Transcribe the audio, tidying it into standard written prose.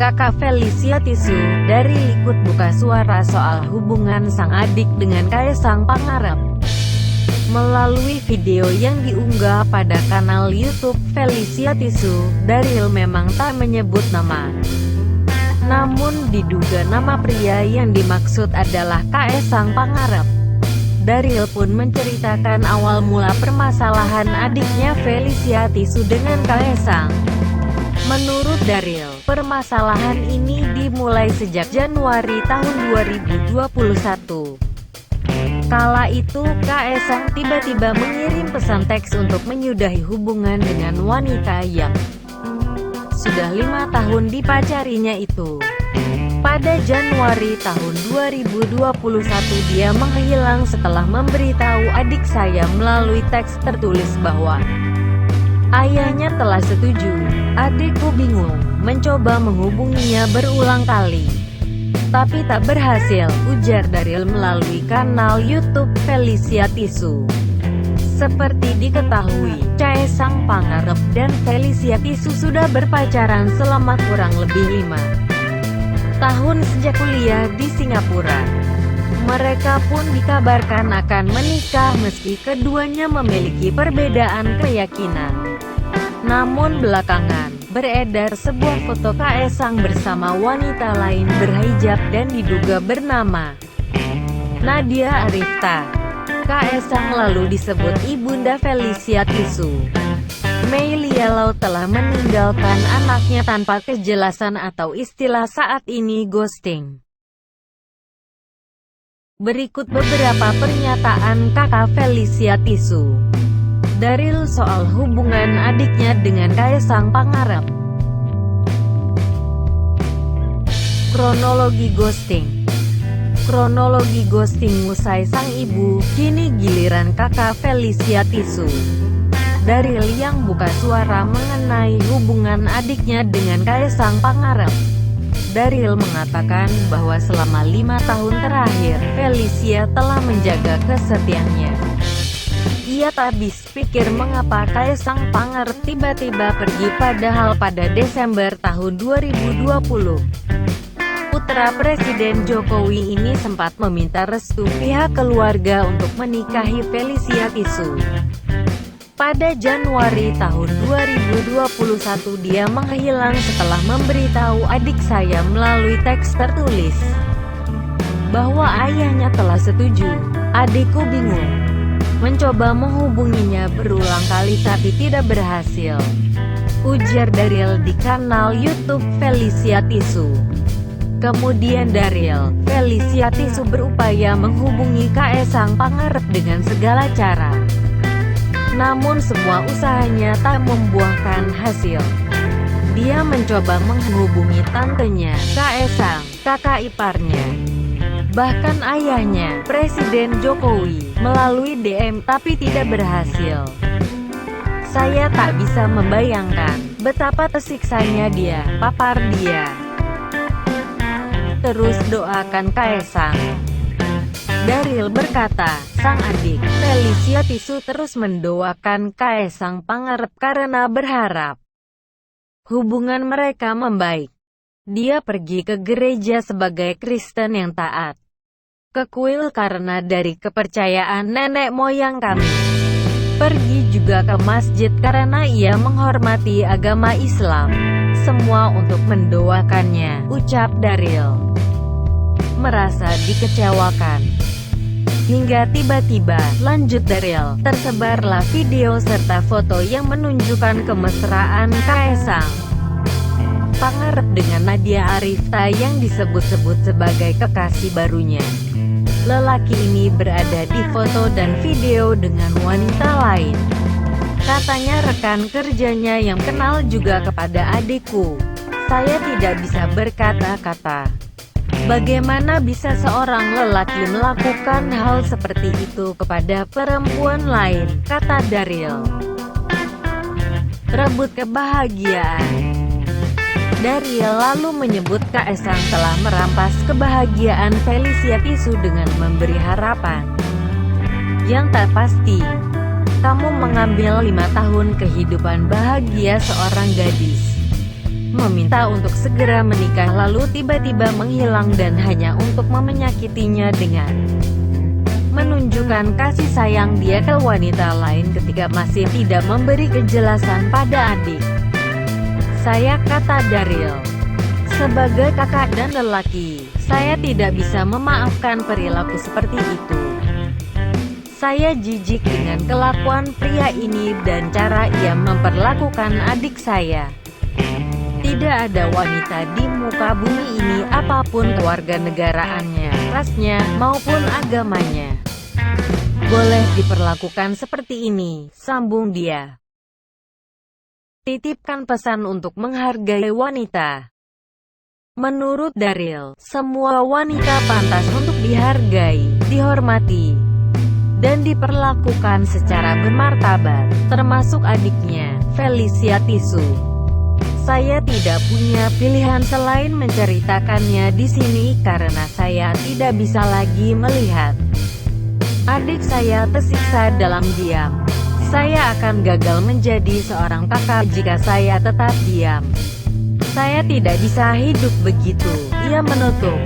Kakak Felicia Tisu, dari Likut buka suara soal hubungan sang adik dengan Kaesang Pangarep. Melalui video yang diunggah pada kanal YouTube Felicia Tisu, Daryl memang tak menyebut nama. Namun diduga nama pria yang dimaksud adalah Kaesang Pangarep. Daryl pun menceritakan awal mula permasalahan adiknya Felicia Tisu dengan Kaesang. Menurut Daryl, permasalahan ini dimulai sejak Januari tahun 2021. Kala itu, Kaesang tiba-tiba mengirim pesan teks untuk menyudahi hubungan dengan wanita yang sudah 5 tahun dipacarinya itu. Pada Januari tahun 2021 dia menghilang setelah memberitahu adik saya melalui teks tertulis bahwa ayahnya telah setuju. Adikku bingung, mencoba menghubunginya berulang kali, tapi tak berhasil, ujar Daryl melalui kanal YouTube Felicia Tisu. Seperti diketahui, Kaesang Pangarep dan Felicia Tisu sudah berpacaran selama kurang lebih 5 tahun sejak kuliah di Singapura. Mereka pun dikabarkan akan menikah meski keduanya memiliki perbedaan keyakinan. Namun belakangan, beredar sebuah foto Kaesang bersama wanita lain berhijab dan diduga bernama Nadia Arifta. Kaesang lalu disebut ibunda Felicia Tisu. Mei Lialau telah meninggalkan anaknya tanpa kejelasan atau istilah saat ini ghosting. Berikut beberapa pernyataan kakak Felicia Tisu. Daryl soal hubungan adiknya dengan Kaesang Pangarep. Kronologi ghosting. Kronologi ghosting usai sang ibu, kini giliran kakak Felicia Tisu. Daryl yang buka suara mengenai hubungan adiknya dengan Kaesang Pangarep. Daryl mengatakan bahwa selama 5 tahun terakhir, Felicia telah menjaga kesetiaannya. Ia tak habis pikir mengapa Kaesang Pangarep tiba-tiba pergi padahal pada Desember tahun 2020. Putra Presiden Jokowi ini sempat meminta restu pihak keluarga untuk menikahi Felicia Tisu. Pada Januari tahun 2021 dia menghilang setelah memberitahu adik saya melalui teks tertulis bahwa ayahnya telah setuju. Adikku bingung, mencoba menghubunginya berulang kali tapi tidak berhasil, ujar Daryl di kanal YouTube Felicia Tisu. Kemudian Daryl, Felicia Tisu berupaya menghubungi Kaesang Pangarep dengan segala cara. Namun semua usahanya tak membuahkan hasil. Dia mencoba menghubungi tantenya, Kaesang, kakak iparnya, bahkan ayahnya, Presiden Jokowi, melalui DM tapi tidak berhasil. Saya tak bisa membayangkan betapa tersiksanya dia, papar dia. Terus doakan Kaesang. Daryl berkata, sang adik, Felicia Tisu terus mendoakan Kaesang Pangarep karena berharap hubungan mereka membaik. Dia pergi ke gereja sebagai Kristen yang taat ke kuil karena dari kepercayaan nenek moyang kami. Pergi juga ke masjid karena ia menghormati agama Islam. Semua untuk mendoakannya, ucap Daryl. Merasa dikecewakan. Hingga tiba-tiba, lanjut Daryl, tersebarlah video serta foto yang menunjukkan kemesraan Kaesang Pangarep dengan Nadia Arifta yang disebut-sebut sebagai kekasih barunya. Lelaki ini berada di foto dan video dengan wanita lain. Katanya rekan kerjanya yang kenal juga kepada adikku. Saya tidak bisa berkata-kata. Bagaimana bisa seorang lelaki melakukan hal seperti itu kepada perempuan lain, kata Daryl. Rebut kebahagiaan. Daryl lalu menyebut Kaesang telah merampas kebahagiaan Felicia Tisu dengan memberi harapan yang tak pasti. Kamu mengambil 5 tahun kehidupan bahagia seorang gadis. meminta untuk segera menikah lalu tiba-tiba menghilang dan hanya untuk menyakitinya dengan menunjukkan kasih sayang dia ke wanita lain ketika masih tidak memberi kejelasan pada adik saya, kata Daryl. Sebagai kakak dan lelaki, saya tidak bisa memaafkan perilaku seperti itu. Saya jijik dengan kelakuan pria ini dan cara ia memperlakukan adik saya. Tidak ada wanita di muka bumi ini, apapun kewarganegaraannya, rasnya, maupun agamanya, boleh diperlakukan seperti ini, sambung dia. Titipkan pesan untuk menghargai wanita. Menurut Daryl, semua wanita pantas untuk dihargai, dihormati, dan diperlakukan secara bermartabat, termasuk adiknya, Felicia Tisu. Saya tidak punya pilihan selain menceritakannya di sini karena saya tidak bisa lagi melihat adik saya tersiksa dalam diam. Saya akan gagal menjadi seorang kakak jika saya tetap diam. Saya tidak bisa hidup begitu, ia menutup.